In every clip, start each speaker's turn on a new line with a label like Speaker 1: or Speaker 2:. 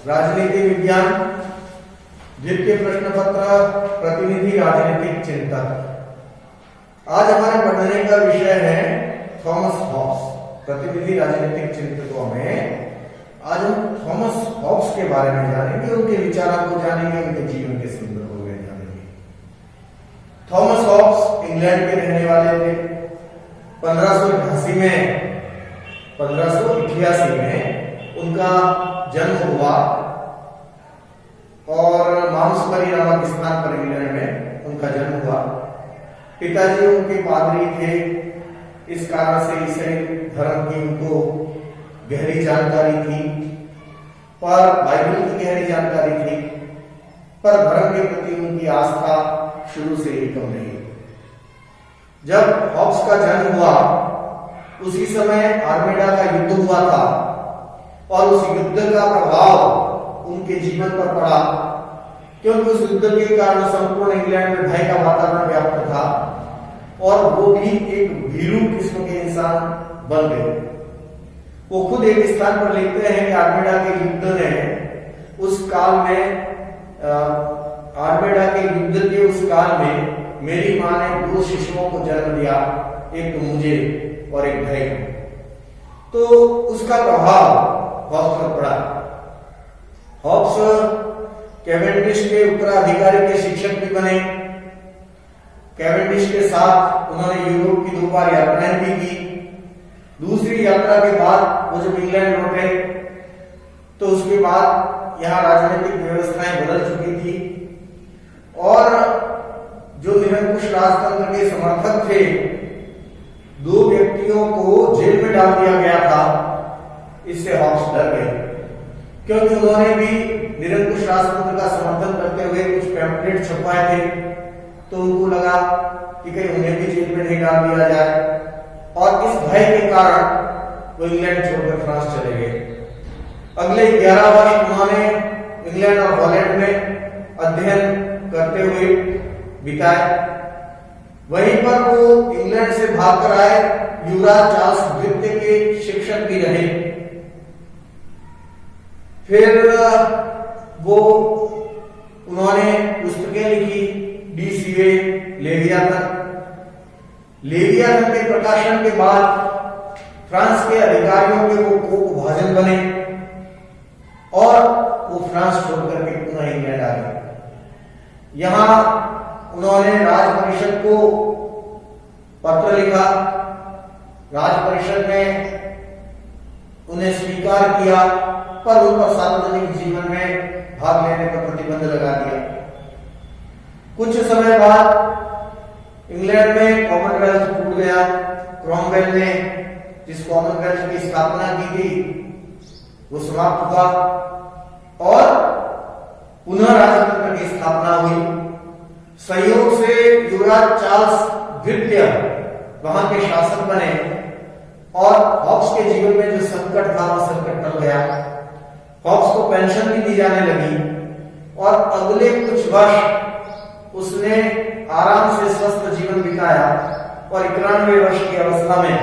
Speaker 1: राजनीति विज्ञान द्वितीय प्रश्न पत्र प्रतिनिधि राजनीतिक चिंतक। आज हमारे पढ़ने का विषय है थॉमस हॉब्स, प्रतिनिधि राजनीतिक चिंतकों में। आज हम थॉमस हॉब्स के बारे में जानेंगे, उनके विचारों को जानेंगे, उनके जीवन के संदर्भ में जानेंगे। थॉमस हॉब्स इंग्लैंड के रहने वाले थे। 1588 में उनका जन्म हुआ और माउंसबरी नामक स्थान पर इंग्लैंड में उनका जन्म हुआ। पिताजी उनके पादरी थे, इस कारण से ईसाई धर्म की उनको गहरी जानकारी थी, पर बाइबल की गहरी जानकारी थी, पर धर्म के प्रति उनकी आस्था शुरू से ही कम रही। जब हॉब्स का जन्म हुआ उसी समय आर्मेडा का युद्ध हुआ था और उस युद्ध का प्रभाव उनके जीवन पर पड़ा, क्योंकि उस युद्ध के कारण संपूर्ण इंग्लैंड में भय का वातावरण व्याप्त था और वो भी एक भीरू किस्म के इंसान बन गए। वो खुद एक स्थान पर लिखते हैं कि आर्मेडा के युद्ध ने उस काल में आर्मेडा के युद्ध के उस काल में मेरी मां ने 2 शिशुओं को जन्म दिया, एक तो मुझे और एक भाई। तो उसका प्रभाव हॉब्स पर पड़ा। हॉब्स कैवेंडिश के उत्तराधिकारी के शिक्षक भी बने। कैवेंडिश के साथ उन्होंने यूरोप की 2 बार यात्राएं भी की। दूसरी यात्रा के बाद वो जब इंग्लैंड लौटे तो उसके बाद यहाँ राजनीतिक व्यवस्थाएं बदल चुकी थी और जो निरंकुश राजतंत्र के समर्थक थे, 2 व्यक्तियों को जेल में डाल दिया गया था। इससे हॉब्स डर गए, क्योंकि उन्होंने भी निरंकुश राजतंत्र का समर्थन करते हुए कुछ पैम्फलेट छपवाए थे। तो उनको लगा कि कहीं उन्हें भी जेल में नहीं डाल दिया जाए, और इस भय के कारण वो इंग्लैंड छोड़कर फ्रांस चले गए। अगले 11 वर्ष उन्होंने इंग्लैंड और हॉलैंड में अध्ययन करते हुए बिताए। वहीं पर वो इंग्लैंड से भागकर आए, युवराज चार्ल्स द्वितीय के शिक्षक भी रहे। फिर वो उन्होंने पुस्तकें लिखी, डी सीवे, लेवियाथन। लेवियाथन के प्रकाशन के बाद फ्रांस के अधिकारियों के वो कोप भाजन बने और वो फ्रांस छोड़कर के पुनः इंग्लैंड आ गए। यहां उन्होंने राज परिषद को पत्र लिखा। राज परिषद ने उन्हें स्वीकार किया, पर उन पर सार्वजनिक जीवन में भाग लेने पर प्रतिबंध लगा दिया। कुछ समय बाद इंग्लैंड में कॉमनवेल्थ टूट गया। क्रॉमवेल ने जिस कॉमनवेल्थ की स्थापना की थी वो समाप्त हुआ और पुनः राजतंत्र की स्थापना हुई। संयोग से युवराज चार्ल्स द्वितीय वहां के शासक बने और हॉब्स के जीवन में जो संकट था वो संकट टल गया। हॉब्स को पेंशन भी दी जाने लगी और अगले कुछ वर्ष उसने आराम से स्वस्थ जीवन बिताया और 91 वर्ष की अवस्था में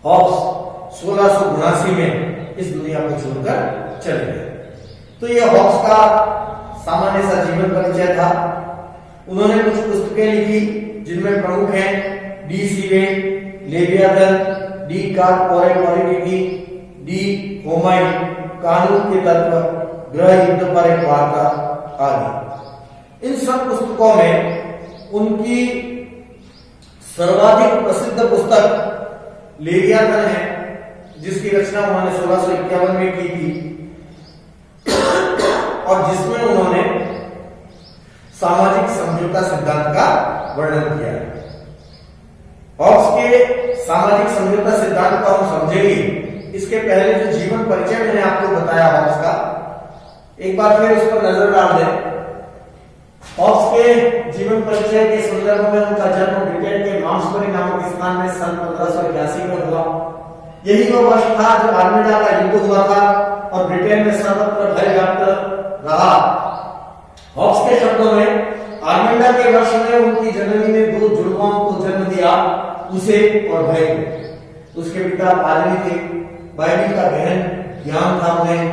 Speaker 1: हॉब्स 1679 में इस दुनिया को छोड़कर चले गए। तो ये हॉब्स का सामान्य सा जीवन परिचय था। उन्होंने कुछ पुस्तकें लिखी जिनमें प्रमुख हैं डी सीवे, लेवियाथन, डी पॉलिटिकी, डी होमाइन, कानून के तत्व, गृह युद्ध पर एक वार्ता आदि। इन सब पुस्तकों में उनकी सर्वाधिक प्रसिद्ध पुस्तक लेवियाथन है, जिसकी रचना उन्होंने 1651 में की थी और जिसमें उन्होंने सामाजिक समझौता सिद्धांत का वर्णन किया है। हॉब्स के सामाजिक समझौता सिद्धांत को हम समझेंगे, इसके पहले जो जीवन परिचय मैंने आपको बताया हॉब्स का, एक बार फिर उस पर नजर डाल दें। हॉब्स के जीवन परिचय के संदर्भ में उनका जन्म ब्रिटेन के माउंसबरी नामक स्थान में सन 1581 में हुआ। यही वो वर्ष था जब आर्मेडा का युद्ध हुआ था और ब्रिटेन में सर्वत्र भय व्याप्त रहा। हॉब्स के शब्दों में आर्मेडा के वर्ष में उनकी जननी ने 2 जुड़वाओं को जन्म दिया, उसे और भाई को। उसके पिता पादरी थे, बाइबल का गहन ज्ञान था उन्हें।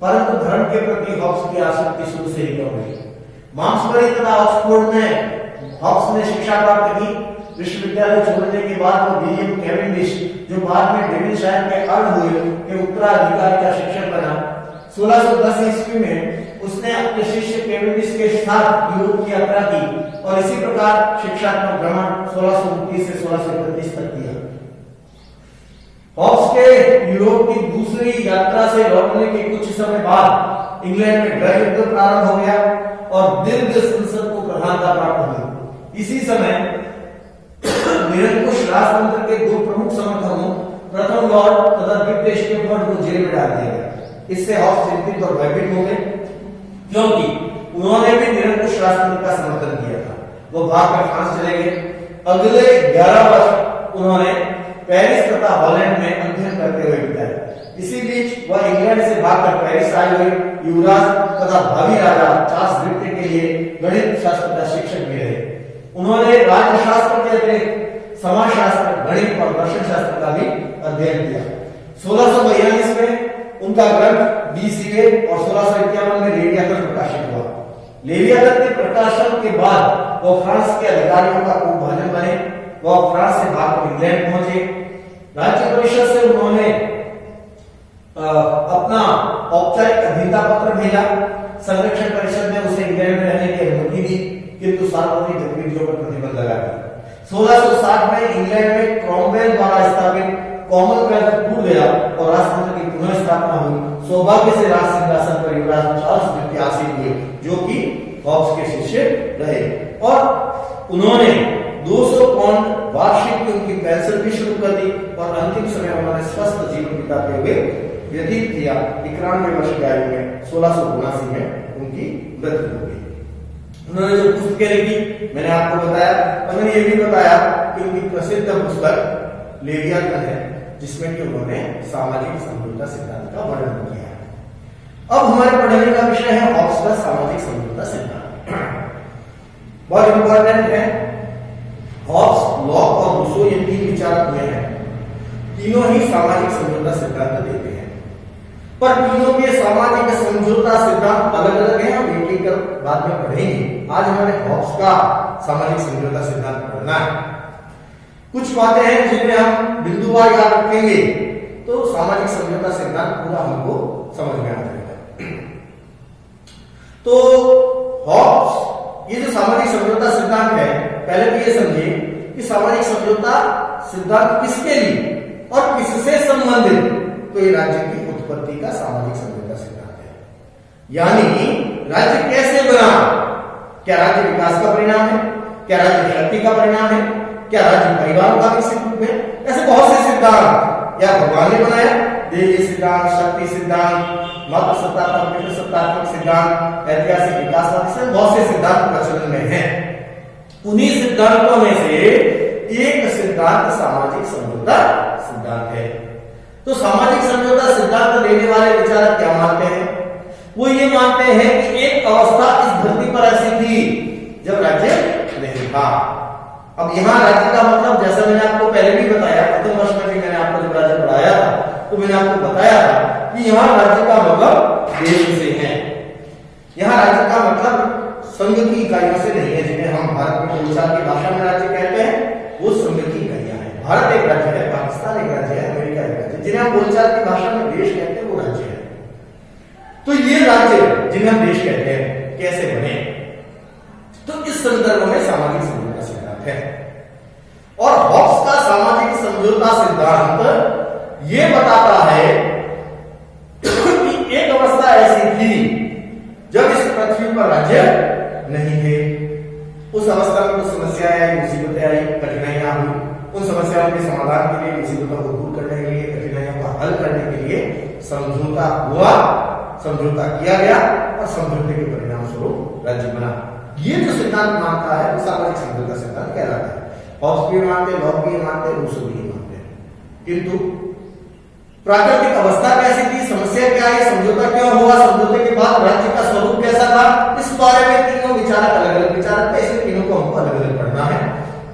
Speaker 1: परंतु धर्म के प्रति हॉब्स की आसक्ति शुरू से ही कम हुई। मार्क्सबरी तथा ऑक्सफोर्ड में हॉब्स ने शिक्षा प्राप्त की। विश्वविद्यालय छोड़ने के बाद वो विलियम कैवेंडिश, जो बाद में डेविनशायर के अर्ल हुए, के उत्तराधिकारी का शिक्षक बना। 1610 ईस्वी में उसने अपने शिष्य कैवेंडिश के साथ यूरोप की यात्रा की और इसी प्रकार शिक्षात्मक भ्रमण 1629 से 1631 तक किया। हॉब्स के यूरोप की दूसरी यात्रा से लौटने के कुछ समय बाद इंग्लैंड में गृह युद्ध प्रारंभ हो गया और दीर्घ संसद को प्रधानता प्राप्त हुई। इसी समय निरंकुश राजतंत्र के दो प्रमुख समर्थकों, प्रथम लॉर्ड तथा द्वितीय स्टेफर्ड को जेल में डाल दिया गया। इससे हॉब्स चिंतित और भयभीत हो गए, क्योंकि उन्होंने भी निरंकुश राजतंत्र का समर्थन किया था। वो भागकर फ्रांस चले गए। अगले 11 वर्ष उन्होंने पेरिस तथा हॉलैंड में अध्ययन करते हुए बिताए। इसी बीच वह इंग्लैंड से भागकर पेरिस आए हुए युवराज तथा भावी राजा चार्ल्स द्वितीय के लिए गणित शास्त्र का शिक्षक भी रहे। उन्होंने राज्यशास्त्र के अतिरिक्त समाजशास्त्र, गणित और दर्शन शास्त्र का भी अध्ययन किया। 1642 में उनका ग्रंथ डी सीवे और 1651 में लेवियाथन प्रकाशित हुआ। लेवियाथन के प्रकाशन के बाद वो फ्रांस के अधिकारियों का उपभाजन बने। वह फ्रांस से भागकर इंग्लैंड पहुंचे। राज्य परिषद से उन्होंने अपना औपचारिक अभियंता पत्र भेजा। संरक्षण परिषद ने उसे इंग्लैंड में रहने की अनुमति दी, किंतु सार्वजनिक गतिविधियों पर प्रतिबंध लगा दिया। 1660 में इंग्लैंड में क्रॉमवेल द्वारा स्थापित कॉमनवेल्थ टूट गया और राजतंत्र की पुनः स्थापना हुई। सौभाग्य से राज सिंहासन पर युवराज चार्ल्स द्वितीय आसीन हुए, जो कि हॉब्स के शिष्य रहे और उन्होंने 200 पाउंड वार्षिक की उनकी पेंशन भी शुरू कर दी और अंतिम समय उन्होंने स्वस्थ जीवन बिताते हुए व्यतीत किया। 91 वर्ष की आयु में 1679 में उनकी मृत्यु हो गई। उन्होंने जो पुस्तकें लिखी मैंने आपको बताया, और मैंने ये भी बताया कि उनकी प्रसिद्ध पुस्तक लेवियाथन है, जिसमें कि उन्होंने सामाजिक समझौता सिद्धांत का वर्णन किया है। अब हमारे पढ़ने का विषय है हॉब्स का सामाजिक समझौता सिद्धांत। बहुत इंपॉर्टेंट है। हॉब्स, लॉक और रूसो ये तीन विचारक हुए हैं। तीनों ही सामाजिक समझौता सिद्धांत देते हैं, पर तीनों के सामाजिक समझौता सिद्धांत अलग अलग हैं। हम एक एक कर बाद में पढ़ेंगे। आज हमारे हॉब्स का सामाजिक समझौता सिद्धांत पढ़ना है। कुछ बातें हैं जिन्हें हम बिंदुवार याद रखेंगे तो सामाजिक समझौता सिद्धांत पूरा हमको समझ में आ जाएगा। तो हॉब्स ये जो सामाजिक समझौता सिद्धांत है, पहले तो ये समझिए कि सामाजिक समझौता सिद्धांत किसके लिए और किससे संबंधित। तो ये राज्य की उत्पत्ति का सामाजिक समझौता सिद्धांत है। यानी राज्य कैसे बना, क्या राज्य विकास का परिणाम है, क्या राज्य शक्ति का परिणाम है, क्या राज्य परिवारों का विकसित रूप है। ऐसे बहुत से सिद्धांत या भगवान ने बनाया, देवी सिद्धांत, शक्ति सिद्धांत, मात्र सत्तात्मक, पितृ सत्तात्मक सिद्धांत, ऐतिहासिक विकासवादी से बहुत से सिद्धांत प्रचलन में हैं। उन्हीं सिद्धांतों में से एक सिद्धांत सामाजिक समझौता सिद्धांत है। तो सामाजिक समझौता सिद्धांत लेने वाले विचारक क्या मानते हैं? वो ये मानते हैं कि एक अवस्था इस धरती पर ऐसी थी जब राज्य नहीं था। अब यहाँ राज्य का मतलब, जैसा मैंने आपको पहले भी बताया, प्रथम वर्ष में भी मैंने आपको जब राज्य पढ़ाया था तो मैंने आपको बताया था कि यहाँ राज्य का मतलब देश से है। यहाँ राज्य का मतलब संघ की इकाइयों से नहीं है, जिन्हें हम भारत में बोलचाल की भाषा में राज्य कहते हैं, वो संघ की इकाइयां हैं। भारत एक राज्य है, पाकिस्तान एक राज्य है, अमेरिका एक राज्य है। जिन्हें हम बोलचाल की भाषा में देश कहते हैं, वो राज्य है। तो ये राज्य जिन्हें हम देश कहते हैं कैसे बने, तो इस संदर्भ में सामाजिक समझौता सिद्धांत है। और हॉब्स का सामाजिक समझौता सिद्धांत ये बताता है कि एक अवस्था ऐसी थी जब इस पृथ्वी पर राज्य नहीं थे। उस अवस्था में कुछ समस्याएं आई, मुसीबतें आई, कठिनाइयां हुई। उन समस्याओं के समाधान के लिए, मुसीबतों को दूर करने के लिए, कठिनाइयों को हल करने के लिए समझौता हुआ, समझौता किया गया और समझौते के परिणाम स्वरूप राज्य बना। ये जो सिद्धांत मानता है वो सामाजिक समझौता सिद्धांत कहलाता है। हॉब्स भी मानते, लॉक भी मानते, रूसो भी मानते हैं। किंतु प्राकृतिक अवस्था कैसी थी, समस्या क्या है, समझौता क्यों हुआ, समझौते के बाद राज्य का स्वरूप कैसा था, इस बारे में तीनों विचारक अलग अलग विचारक थे। इसलिए तीनों को हमको अलग अलग पढ़ना है।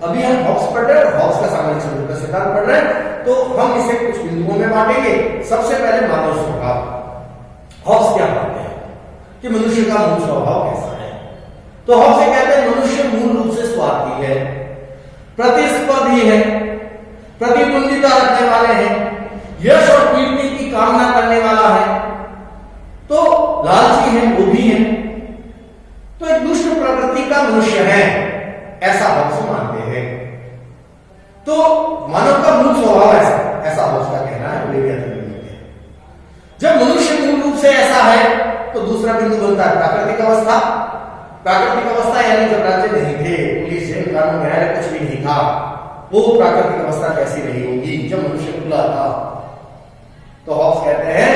Speaker 1: अभी हम हॉब्स पढ़ रहे हैं और हॉब्स का सामाजिक समझौता सिद्धांत पढ़ रहे हैं, तो हम इसे कुछ बिंदुओं में बांटेंगे। सबसे पहले मानव स्वभाव। हॉब्स क्या कहते हैं कि मनुष्य का मूल स्वभाव कैसा है? तो हॉब्स ये कहते हैं मनुष्य मूल रूप से स्वार्थी है, प्रतिस्पर्धी है, प्रतिद्वंदिता रखने वाले हैं, यश और कीर्ति की कामना करने वाला है, तो लालची है, लोभी है, तो एक दुष्ट प्रकृति का मनुष्य है, ऐसा हॉब्स मानते हैं। तो मानव का मूल स्वभाव ऐसा हॉब्स का कहना है। जब मनुष्य मूल रूप से ऐसा है तो दूसरा बिंदु बनता है प्राकृतिक अवस्था। प्राकृतिक अवस्था यानी जब राज्य नहीं थे, पुलिस, जेल, कानून, न्यायालय कुछ भी नहीं था, वो प्राकृतिक अवस्था कैसी रही होगी जब मनुष्य खुला था? तो हॉब्स कहते हैं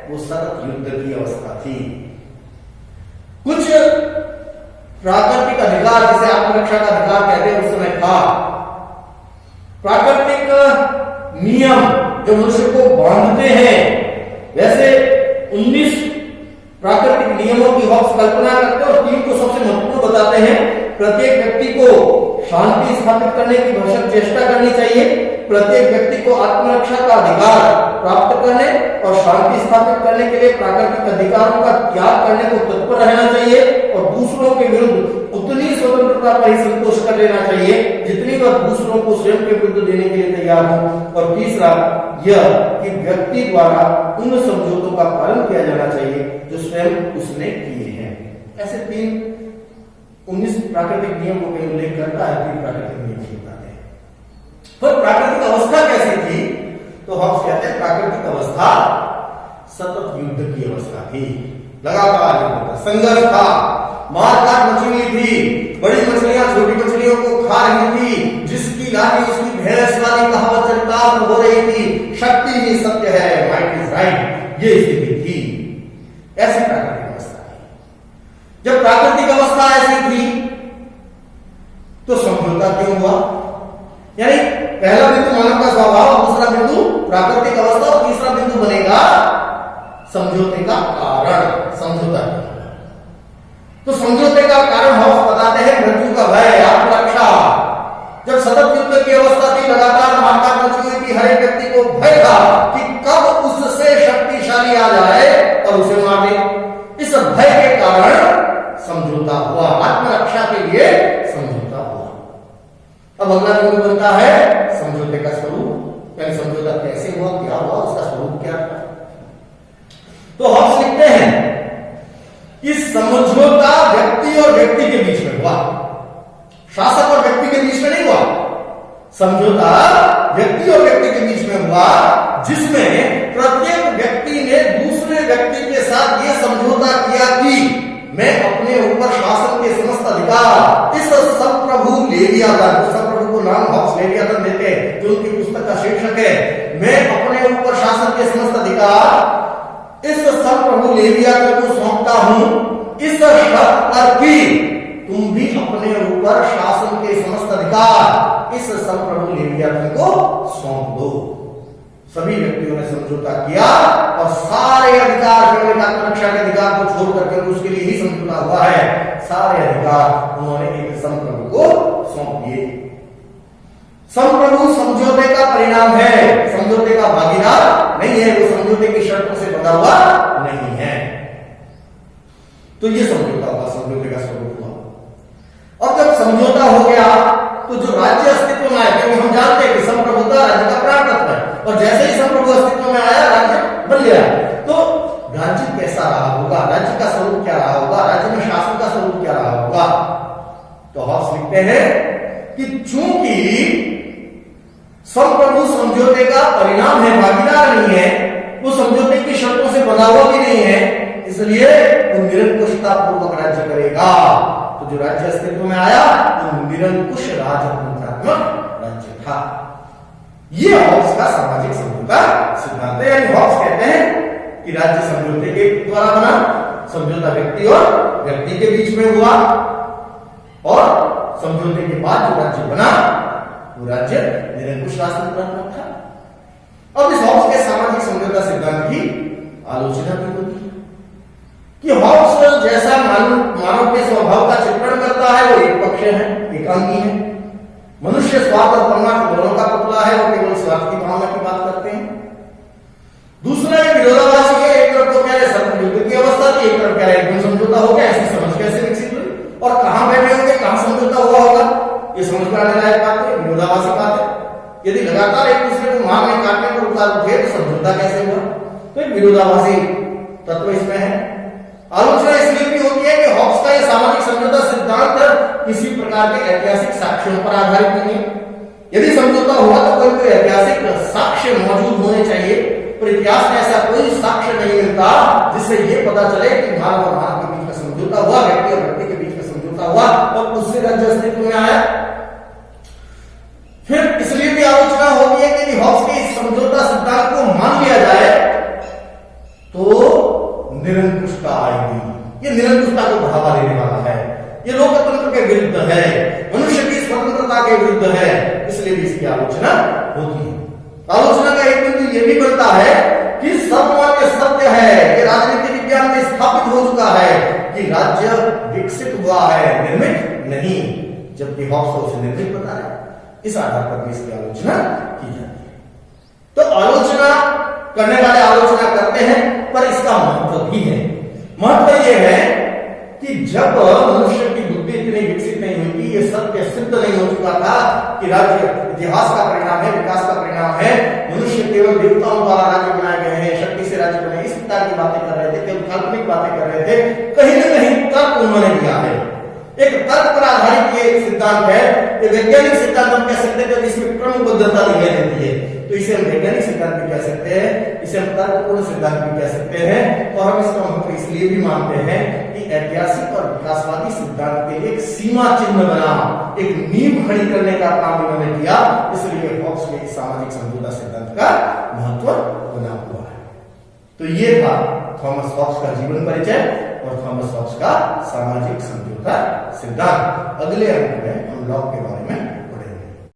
Speaker 1: वो सतत युद्ध की अवस्था थी। कुछ प्राकृतिक अधिकार जिसे आत्मरक्षा का अधिकार कहते हैं उस समय था। प्राकृतिक नियम जो मनुष्य को बांधते हैं, वैसे 19 प्राकृतिक नियमों की हॉब्स कल्पना करते हैं और 3 को सबसे महत्वपूर्ण बताते हैं। प्रत्येक व्यक्ति को शांति स्थापित करने की भरसक चेष्टा करनी चाहिए, प्रत्येक व्यक्ति को आत्मरक्षा का अधिकार प्राप्त करने और शांति स्थापित करने के लिए प्राकृतिक अधिकारों का त्याग करने को तत्पर रहना चाहिए और दूसरों के विरुद्ध उतनी स्वतंत्रता पर ही संतोष कर लेना चाहिए जितनी वह दूसरों को स्वयं के विरुद्ध देने के लिए तैयार हो। और तीसरा यह कि व्यक्ति द्वारा उन समझौतों का पालन किया जाना चाहिए जो स्वयं उसने किए हैं। ऐसे 19 प्राकृतिक नियमों का उल्लेख करता है। 3 प्राकृतिक नियम बताते हैं। पर प्राकृतिक अवस्था कैसी थी? तो हॉब्स कहते हैं प्राकृतिक अवस्था सतत युद्ध की अवस्था थी, लगातार युद्ध, संघर्ष था, मारकाट मची हुई थी, बड़ी मछलियां छोटी मछलियों को खा रही थी, जिसकी लाठी उसकी भैंस वाली कहावत चरितार्थ हो रही थी, शक्ति ही सत्य है, माइट इज राइट, ये स्थिति थी। ऐसी प्राकृतिक अवस्था थी। जब प्राकृतिक अवस्था ऐसी थी तो समझौता क्यों हुआ? यानी पहला बिंदु मानव का स्वभाव, दूसरा बिंदु प्राकृतिक अवस्था और तीसरा बिंदु बनेगा समझौते का कारण। समझौता तो समझौते का कारण हॉब्स बताते हैं मृत्यु का भय, आत्मरक्षा। जब सतत युद्ध की अवस्था थी, लगातार मारकाट मची हुई थी, हर एक व्यक्ति को भय था कि कब उससे शक्तिशाली आ जाए और उसे मार दे। इस भय के कारण समझौता हुआ, आत्मरक्षा के लिए समझौता हुआ। अब अगला बिंदु बनता है समझौते का स्वरूप, यानी समझौता कैसे हुआ, क्या हुआ, उसका स्वरूप क्या था। तो हॉब्स लिखते हैं कि समझौता व्यक्ति और व्यक्ति के बीच में हुआ, शासक और व्यक्ति के बीच में नहीं हुआ। समझौता व्यक्ति और व्यक्ति के बीच में हुआ जिसमें प्रत्येक व्यक्ति ने दूसरे व्यक्ति के साथ यह समझौता किया कि मैं अपने ऊपर शासन के समस्त अधिकार इस संप्रभु लेवियाथन, संप्रभु को नाम हॉब्स लेवियाथन देते हैं जो उनकी पुस्तक का शीर्षक है, मैं अपने ऊपर शासन के समस्त अधिकार इस संप्रभु लेवियाथन को सौंपता हूं, इस शर्त पर कि तुम भी अपने ऊपर शासन के समस्त अधिकार इस संप्रभु लेवियाथन को सौंप दो। सभी व्यक्तियों ने समझौता किया और सारे अधिकार, केवल आत्मरक्षा के अधिकार को छोड़ करके उसके लिए ही समझौता हुआ है, सारे अधिकार उन्होंने एक संप्रभु को सौंप दिए। संप्रभु समझौते का परिणाम है, समझौते का भागीदार नहीं है, वो समझौते की शर्तों से बंधा हुआ नहीं है। तो ये समझौता हुआ, समझौते का स्वरूप हुआ। और जब समझौता हो गया तो जो राज्य अस्तित्व में आया, क्योंकि हम जानते हैं कि संप्रभुता राज्य का प्राण तत्व है, और जैसे ही संप्रभु अस्तित्व में आया राज्य बन गया। तो राज्य कैसा रहा होगा, राज्य का स्वरूप क्या रहा होगा, राज्य में शासन का स्वरूप क्या रहा होगा? तो हॉब्स लिखते हैं कि चूंकि संप्रभु समझौते का परिणाम है, भागीदार नहीं है, वो समझौते की शर्तों से बंधा हुआ भी नहीं है, इसलिए वो निरंकुशता पूर्वक राज्य करेगा। तो जो राज्य अस्तित्व में आया वो निरंकुश राजतंत्रात्मक राज्य था। ये हॉब्स का सामाजिक समझौता सिद्धांत है। यानी हॉब्स कहते हैं कि राज्य समझौते के द्वारा बना, समझौता व्यक्ति और व्यक्ति के बीच में हुआ, और समझौते के बाद जो राज्य बना वो राज्य निरंकुश राजतंत्रात्मक था। अब इस हॉब्स के सामाजिक समझौता सिद्धांत की आलोचना भी होती है कि हॉब्स जैसा मानव के स्वभाव का चित्रण करता है वो एक पक्ष है, एकांगी है। मनुष्य स्वार्थ और परमार्थ दोनों का पुतला है, वो केवल स्वार्थ की भावना की बात करते हैं। दूसरा एक विरोधाभासी है, एक तरफ तो कह रहे सर्वयुद्ध कि एक तरफ क्या है, एकदम समझौता हो गया, ऐसी समझ कैसे विकसित हुई, और कहां बैठे होंगे, कहां समझौता हुआ होगा, ये समझ में आने लायक बात है, विरोधाभासी बात है। यदि लगातार एक दूसरे को मारने काटने पर उतार उठे तो समझौता कैसे हुआ, तो एक विरोधाभासी तत्व इसमें है। आलोचना इसलिए भी होती है कि हॉब्स का यह सामाजिक समझौता सिद्धांत किसी प्रकार के ऐतिहासिक साक्ष्यों पर आधारित नहीं है। यदि समझौता हुआ तो कोई ऐतिहासिक साक्ष्य मौजूद होने चाहिए, पर इतिहास में ऐसा कोई साक्ष्य नहीं मिलता जिससे यह पता चले कि मानव और मानव के बीच में समझौता हुआ, व्यक्ति और व्यक्ति के बीच में समझौता हुआ और उससे राज्य अस्तित्व में आया। फिर इसलिए भी आलोचना होती है कि हॉब्स के इस समझौता सिद्धांत को मान लिया जाए तो निरंकुशता आएगी, ये निरंकुशता को बढ़ावा देने वाला है, ये लोकतंत्र के विरुद्ध है, मनुष्य की स्वतंत्रता के विरुद्ध है, इसलिए भी इसकी आलोचना होती है। आलोचना का एक बिंदु यह भी बनता है कि सर्वमान्य सत्य है, ये राजनीति विज्ञान में स्थापित हो चुका है कि राज्य विकसित हुआ है, निर्मित नहीं, जबकि हॉब्स उसे निर्मित बता रहे हैं। इस आधार पर भी इसकी आलोचना की जाती है। तो आलोचना करने वाले आलोचना करते हैं, पर इसका महत्व भी है। महत्व यह है कि जब मनुष्य की बुद्धि इतनी विकसित नहीं हुई थी, ये सत्य सिद्ध नहीं हो चुका था कि राज्य इतिहास का परिणाम है, विकास का परिणाम है, मनुष्य केवल देवताओं द्वारा राज्य बनाए गए हैं, शक्ति से राज्य बने, इस प्रकार की बातें कर रहे थे, केवल काल्पनिक बातें कर रहे थे। कहीं न कहीं तर्क उन्होंने दिया है, एक तर्क पर आधारित ये सिद्धांत है, ये वैज्ञानिक सिद्धांत हम कह सकते हैं, इसमें क्रमबद्धता दिखाई देती है, तो इसे हम वैज्ञानिक सिद्धांत भी कह सकते हैं, इसे हम तर्कपूर्ण सिद्धांत भी कह सकते हैं। और हम इसका महत्व इसलिए भी मानते हैं कि ऐतिहासिक और विकासवादी सिद्धांत के लिए एक सीमा चिन्ह बना, एक नींव खड़ी करने का काम इन्होंने किया, इसलिए हॉब्स के सामाजिक समझौता सिद्धांत का महत्व बना हुआ है। तो ये था थॉमस हॉब्स का जीवन परिचय और थॉमस हॉब्स का सामाजिक समझौता सिद्धांत। अगले अंक में हम लॉक के बारे में